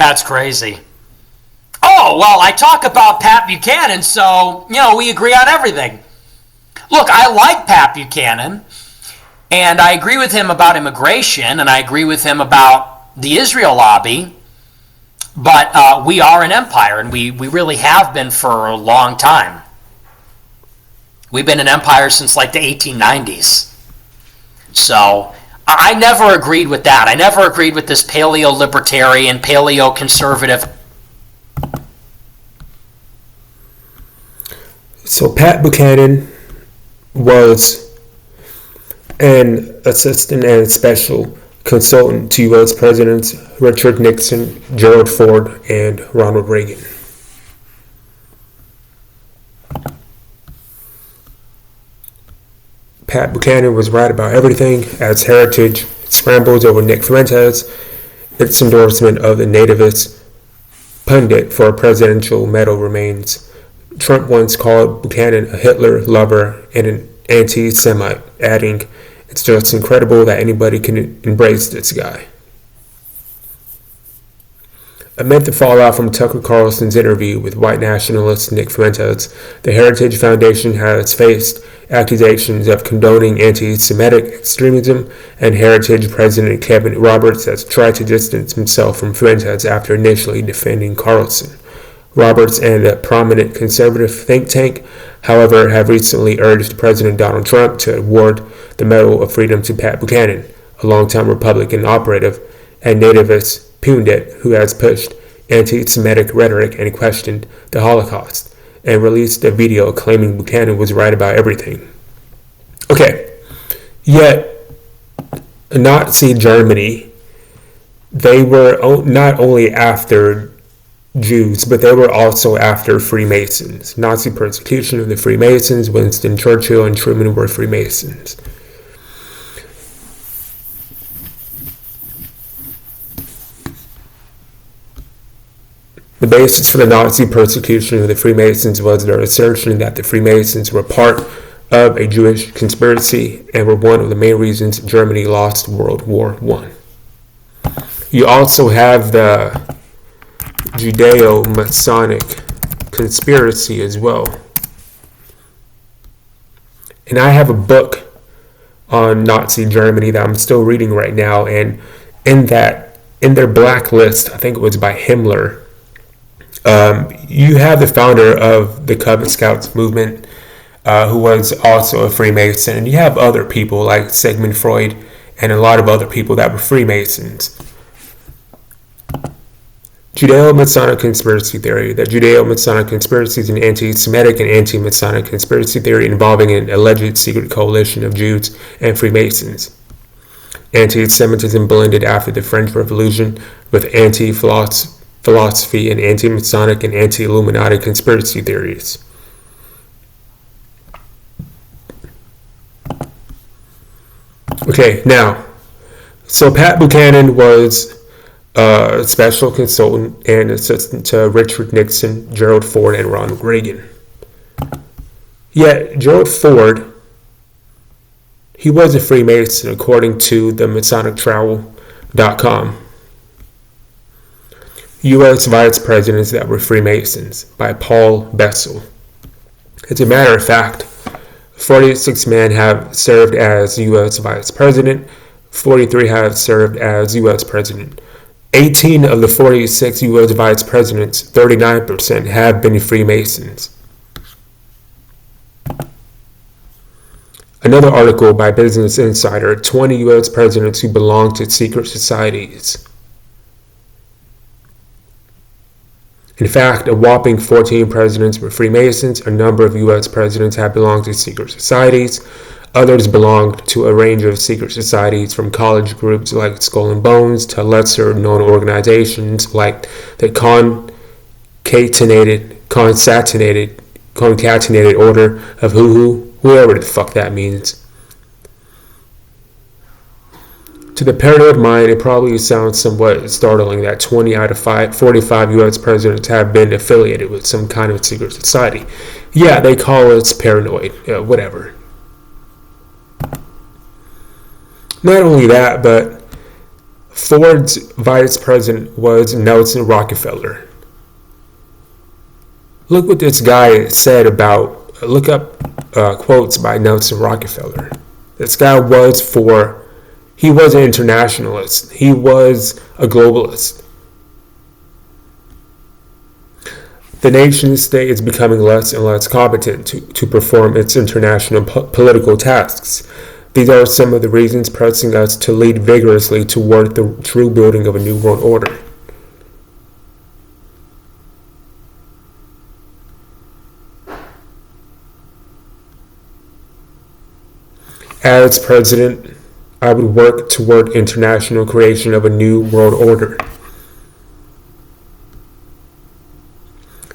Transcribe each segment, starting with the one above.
That's crazy. Oh, well, I talk about Pat Buchanan, so, we agree on everything. Look, I like Pat Buchanan, and I agree with him about immigration, and I agree with him about the Israel lobby, but we are an empire, and we really have been for a long time. We've been an empire since like the 1890s. So I never agreed with that. I never agreed with this paleo-libertarian, paleo-conservative. So Pat Buchanan was an assistant and special consultant to U.S. Presidents Richard Nixon, Gerald Ford, and Ronald Reagan. Pat Buchanan was right about everything as Heritage scrambles over Nick Fuentes, its endorsement of the nativist pundit for a presidential medal remains. Trump once called Buchanan a Hitler lover and an anti-Semite, adding, "It's just incredible that anybody can embrace this guy." Amid the fallout from Tucker Carlson's interview with white nationalist Nick Fuentes, the Heritage Foundation has faced accusations of condoning anti-Semitic extremism, and Heritage President Kevin Roberts has tried to distance himself from Fuentes after initially defending Carlson. Roberts and a prominent conservative think tank, however, have recently urged President Donald Trump to award the Medal of Freedom to Pat Buchanan, a longtime Republican operative and nativist pundit who has pushed anti-Semitic rhetoric and questioned the Holocaust, and released a video claiming Buchanan was right about everything. Okay, yet Nazi Germany, they were not only after Jews, but they were also after Freemasons. Nazi persecution of the Freemasons. Winston Churchill and Truman were Freemasons. The basis for the Nazi persecution of the Freemasons was their assertion that the Freemasons were part of a Jewish conspiracy and were one of the main reasons Germany lost World War I. You also have the Judeo-Masonic conspiracy as well. And I have a book on Nazi Germany that I'm still reading right now, and in their blacklist, I think it was by Himmler, you have the founder of the Cub Scouts movement, who was also a Freemason, and you have other people like Sigmund Freud and a lot of other people that were Freemasons. Judeo-Masonic conspiracy theory. The Judeo-Masonic conspiracy is an anti-Semitic and anti-Masonic conspiracy theory involving an alleged secret coalition of Jews and Freemasons. Anti-Semitism blended after the French Revolution with anti-philosophy and anti-Masonic and anti-Illuminati conspiracy theories. Okay, now, so Pat Buchanan was a special consultant and assistant to Richard Nixon, Gerald Ford, and Ronald Reagan. Yet, Gerald Ford, he was a Freemason according to the MasonicTravel.com. U.S. Vice Presidents that were Freemasons by Paul Bessel. As a matter of fact, 46 men have served as U.S. Vice President, 43 have served as U.S. President. 18 of the 46 U.S. Vice Presidents, 39%, have been Freemasons. Another article by Business Insider, 20 U.S. Presidents who belong to secret societies. In fact, a whopping 14 presidents were Freemasons. A number of U.S. presidents have belonged to secret societies. Others belonged to a range of secret societies, from college groups like Skull and Bones to lesser-known organizations like the Concatenated Order of whoever the fuck that means. To the paranoid mind, it probably sounds somewhat startling that 20 out of 45 U.S. presidents have been affiliated with some kind of secret society. Yeah, they call us paranoid, whatever. Not only that, but Ford's vice president was Nelson Rockefeller. Look what this guy said about, look up quotes by Nelson Rockefeller. This guy he was an internationalist. He was a globalist. The nation state is becoming less and less competent to perform its international political tasks. These are some of the reasons pressing us to lead vigorously toward the true building of a new world order. As president, I would work toward international creation of a new world order.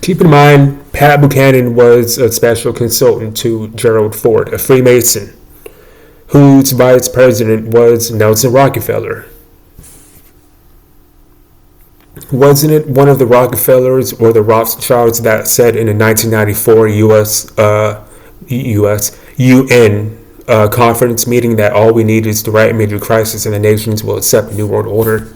Keep in mind, Pat Buchanan was a special consultant to Gerald Ford, a Freemason, whose vice president was Nelson Rockefeller. Wasn't it one of the Rockefellers or the Rothschilds that said in the 1994 UN conference meeting that all we need is the right major crisis and the nations will accept a new world order?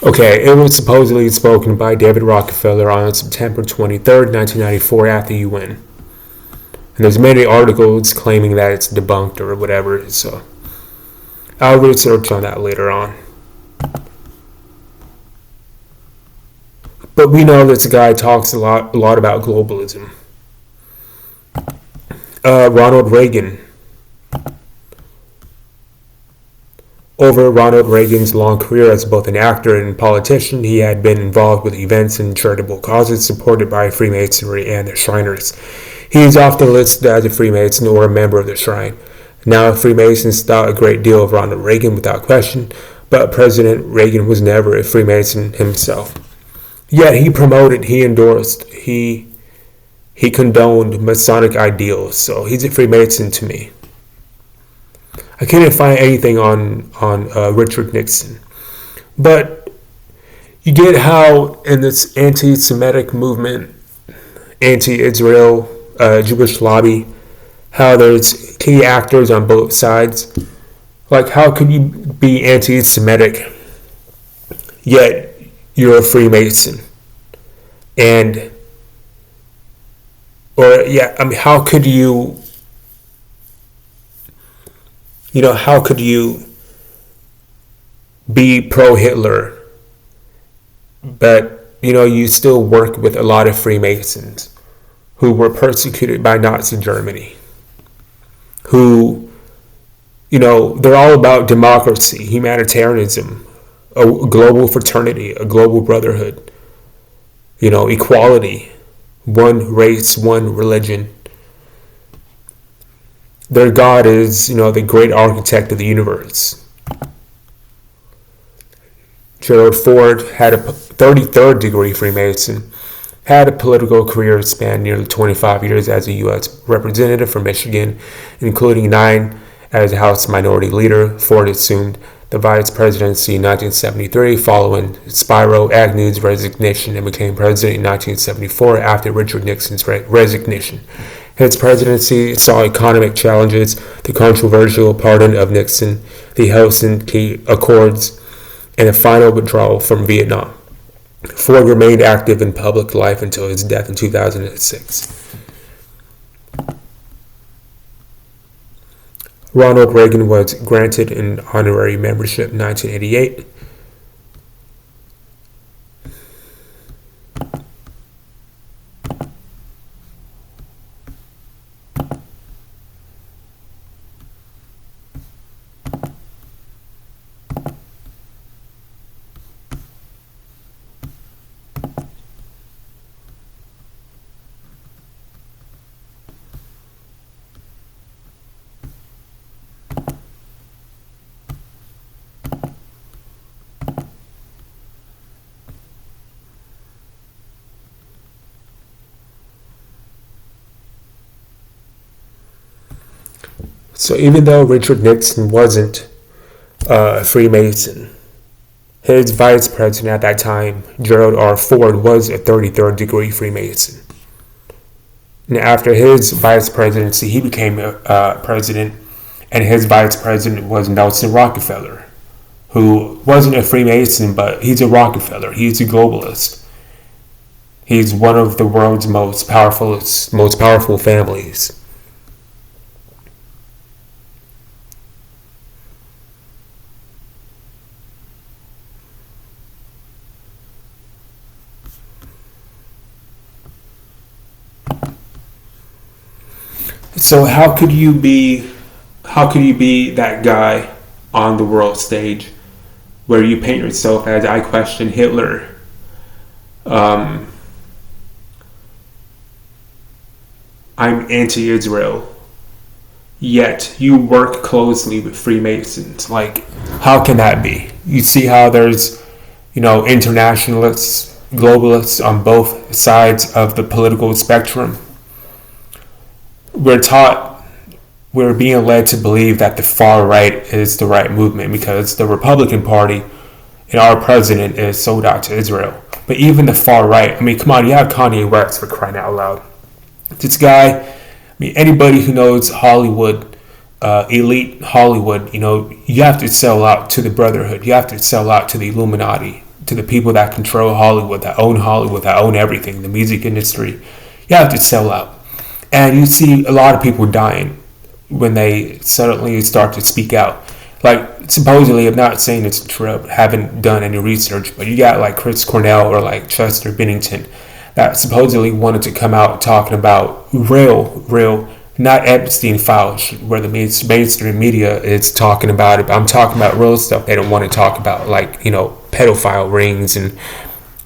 Okay, it was supposedly spoken by David Rockefeller on September 23rd, 1994 at the UN. And there's many articles claiming that it's debunked or whatever, so I'll research on that later on. But we know this guy talks a lot about globalism. Ronald Reagan. Over Ronald Reagan's long career as both an actor and politician, he had been involved with events and charitable causes supported by Freemasonry and the Shriners. He is often listed as a Freemason or a member of the Shrine. Now, Freemasons thought a great deal of Ronald Reagan without question, but President Reagan was never a Freemason himself. Yet he promoted, he endorsed, he condoned Masonic ideals, so he's a Freemason to me. I couldn't find anything on Richard Nixon. But you get how in this anti-Semitic movement, anti-Israel, Jewish lobby, how there's key actors on both sides. Like, how could you be anti-Semitic, yet you're a Freemason? How could you... how could you be pro-Hitler, but, you still work with a lot of Freemasons who were persecuted by Nazi Germany, who, they're all about democracy, humanitarianism, a global fraternity, a global brotherhood, equality, one race, one religion. Their God is, the great architect of the universe. Gerald Ford had a 33rd degree Freemason, had a political career span nearly 25 years as a U.S. representative from Michigan, including 9 as House Minority Leader. Ford assumed the vice presidency in 1973 following Spiro Agnew's resignation and became president in 1974 after Richard Nixon's resignation. His presidency saw economic challenges, the controversial pardon of Nixon, the Helsinki Accords, and a final withdrawal from Vietnam. Ford remained active in public life until his death in 2006. Ronald Reagan was granted an honorary membership in 1988. So even though Richard Nixon wasn't a Freemason, his vice president at that time, Gerald R. Ford, was a 33rd degree Freemason. And after his vice presidency, he became president, and his vice president was Nelson Rockefeller, who wasn't a Freemason, but he's a Rockefeller. He's a globalist. He's one of the world's most powerful families. So how could you be that guy on the world stage where you paint yourself as I question Hitler? I'm anti-Israel, yet you work closely with Freemasons. Like, how can that be? You see how there's, internationalists, globalists on both sides of the political spectrum. We're being led to believe that the far right is the right movement because the Republican Party and our president is sold out to Israel. But even the far right, come on, you have Kanye West, for crying out loud. This guy, anybody who knows Hollywood, elite Hollywood, you have to sell out to the Brotherhood. You have to sell out to the Illuminati, to the people that control Hollywood, that own everything, the music industry. You have to sell out. And you see a lot of people dying when they suddenly start to speak out. Like, supposedly, I'm not saying it's true, I haven't done any research, but you got like Chris Cornell or like Chester Bennington that supposedly wanted to come out talking about real, not Epstein files where the mainstream media is talking about it, but I'm talking about real stuff they don't want to talk about, like, pedophile rings and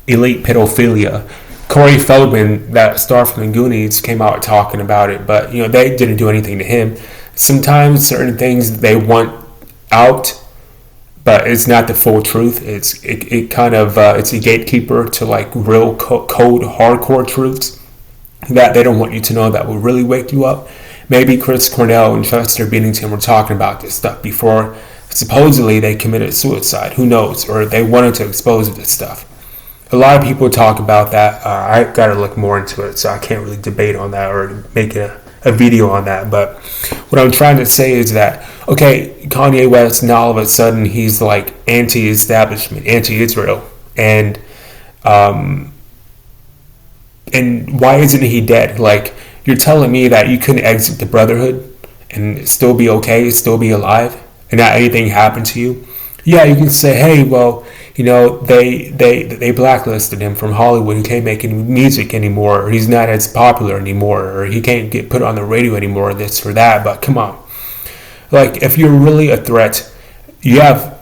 elite pedophilia. Corey Feldman, that star from the Goonies, came out talking about it, but they didn't do anything to him. Sometimes certain things they want out, but it's not the full truth. It's a gatekeeper to like real cold, hardcore truths that they don't want you to know that will really wake you up. Maybe Chris Cornell and Chester Bennington were talking about this stuff before supposedly they committed suicide. Who knows? Or they wanted to expose this stuff. A lot of people talk about that. I got to look more into it, so I can't really debate on that or make a video on that. But what I'm trying to say is that, okay, Kanye West, now all of a sudden he's like anti-establishment, anti-Israel, and why isn't he dead? Like, you're telling me that you couldn't exit the Brotherhood and still be okay, still be alive, and not anything happened to you? Yeah, you can say, hey, well, they blacklisted him from Hollywood. He can't make any music anymore, or he's not as popular anymore, or he can't get put on the radio anymore, this or that. But come on, like, if you're really a threat, you have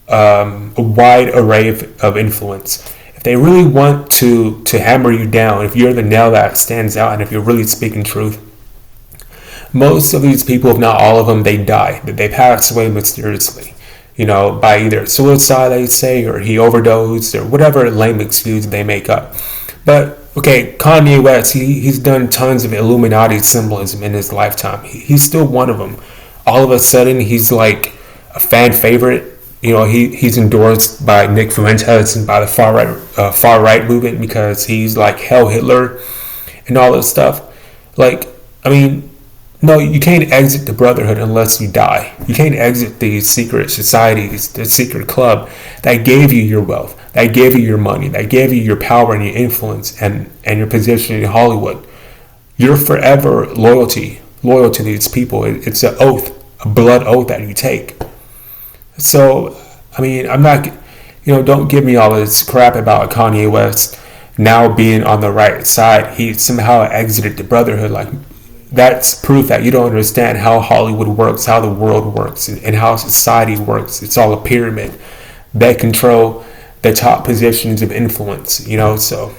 a wide array of influence. If they really want to hammer you down, if you're the nail that stands out, and if you're really speaking truth, most of these people, if not all of them, they die. They pass away mysteriously. By either suicide, they say, or he overdosed, or whatever lame excuse they make up. But, okay, Kanye West, he's done tons of Illuminati symbolism in his lifetime. He's still one of them. All of a sudden, he's like a fan favorite. He's endorsed by Nick Fuentes and by the far right movement because he's like Hell Hitler and all this stuff. Like, no, you can't exit the Brotherhood unless you die. You can't exit these secret societies, the secret club that gave you your wealth, that gave you your money, that gave you your power and your influence and your position in Hollywood. You're forever loyal to these people. It's an oath, a blood oath that you take. So, I'm not, don't give me all this crap about Kanye West now being on the right side. He somehow exited the Brotherhood. Like, that's proof that you don't understand how Hollywood works, how the world works, and how society works. It's all a pyramid. They control the top positions of influence, so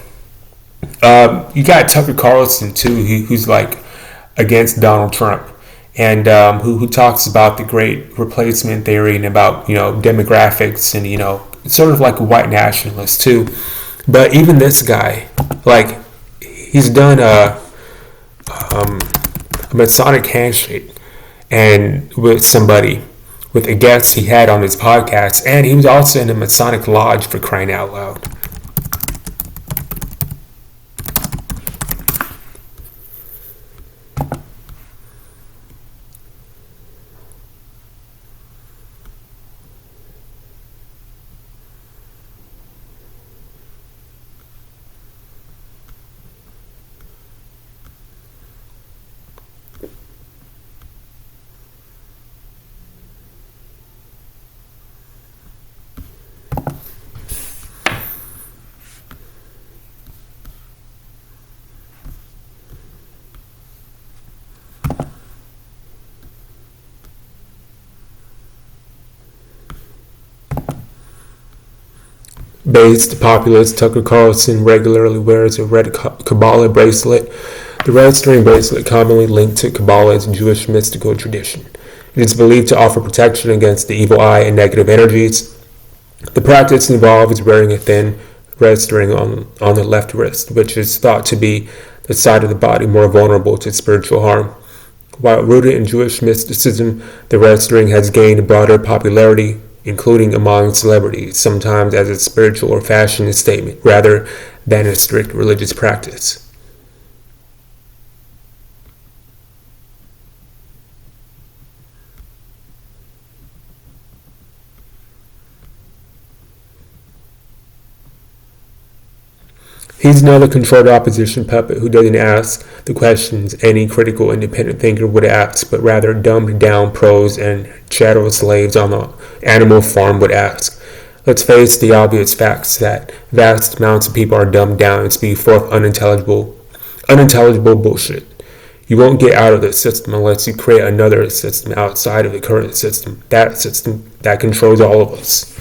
you got Tucker Carlson too, who's like against Donald Trump, and who talks about the great replacement theory and about demographics, and sort of like a white nationalist too. But even this guy, like, he's done a Masonic handshake, and with a guest he had on his podcast, and he was also in a Masonic lodge, for crying out loud. Based populist Tucker Carlson regularly wears a red Kabbalah bracelet, the red string bracelet commonly linked to Kabbalah's Jewish mystical tradition. It is believed to offer protection against the evil eye and negative energies. The practice involves wearing a thin red string on the left wrist, which is thought to be the side of the body more vulnerable to spiritual harm. While rooted in Jewish mysticism, the red string has gained broader popularity, including among celebrities, sometimes as a spiritual or fashion statement rather than a strict religious practice. He's another controlled opposition puppet who doesn't ask the questions any critical independent thinker would ask, but rather dumbed down pros and chattel slaves on the animal farm would ask. Let's face the obvious facts that vast amounts of people are dumbed down and spew forth unintelligible bullshit. You won't get out of the system unless you create another system outside of the current system that controls all of us.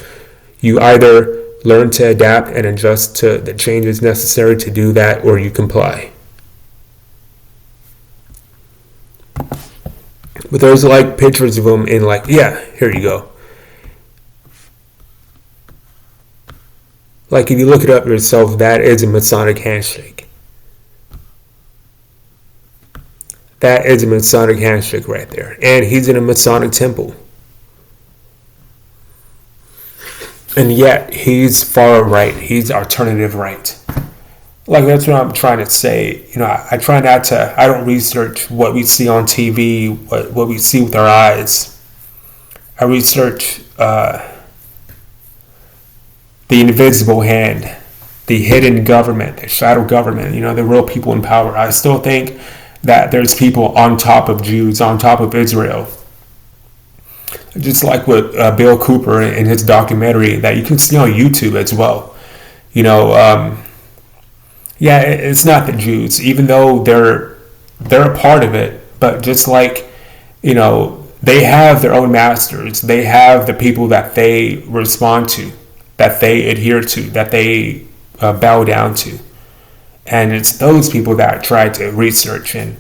You either learn to adapt and adjust to the changes necessary to do that, or you comply. But there's like pictures of them in like, yeah, here you go. Like if you look it up yourself, that is a Masonic handshake. That is a Masonic handshake right there. And he's in a Masonic temple. And yet, he's far right. He's alternative right. Like, that's what I'm trying to say. You know, I try not to, I don't research what we see on TV, what we see with our eyes. I research the invisible hand, the hidden government, the shadow government, you know, the real people in power. I still think that there's people on top of Jews, on top of Israel. Just like with Bill Cooper in his documentary that you can see on YouTube as well. You know, yeah, it's not the Jews, even though they're a part of it. But just like, you know, they have their own masters. They have the people that they respond to, that they adhere to, that they bow down to. And it's those people that I try to research. And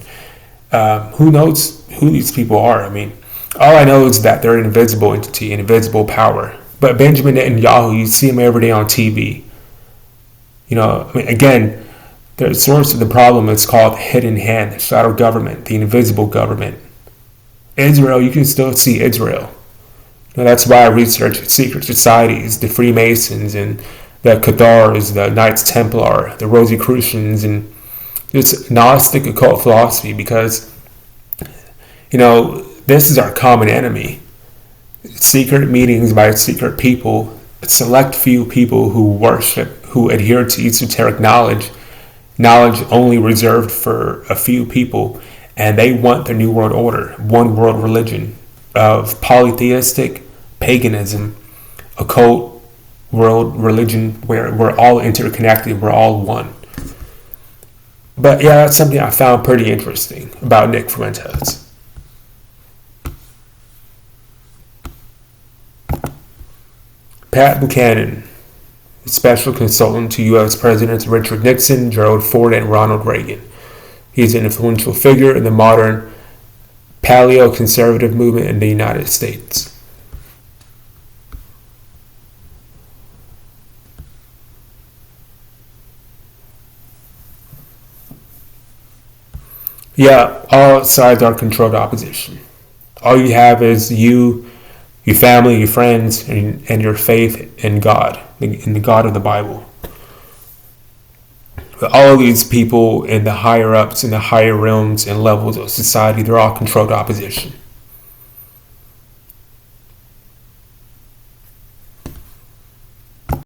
who knows who these people are? I mean, all I know is that they're an invisible entity, an invisible power. But Benjamin Netanyahu, you see him every day on TV. You know, I mean, again, the source of the problem is called the hidden hand, the shadow government, the invisible government. Israel, you can still see Israel. You know, that's why I research secret societies, the Freemasons and the Cathars, the Knights Templar, the Rosicrucians, and this Gnostic occult philosophy, because, you know, this is our common enemy. Secret meetings by secret people, a select few people who worship, who adhere to esoteric knowledge only reserved for a few people, and they want the New World Order, one world religion of polytheistic paganism, occult world religion where we're all interconnected, we're all one. But yeah, that's something I found pretty interesting about Nick Fuentes. Pat Buchanan, special consultant to U.S. Presidents Richard Nixon, Gerald Ford, and Ronald Reagan. He's an influential figure in the modern paleo-conservative movement in the United States. Yeah, all sides are controlled opposition. All you have is you, your family, your friends, and your faith in God, in the God of the Bible. But all of these people in the higher ups, in the higher realms and levels of society, they're all controlled opposition.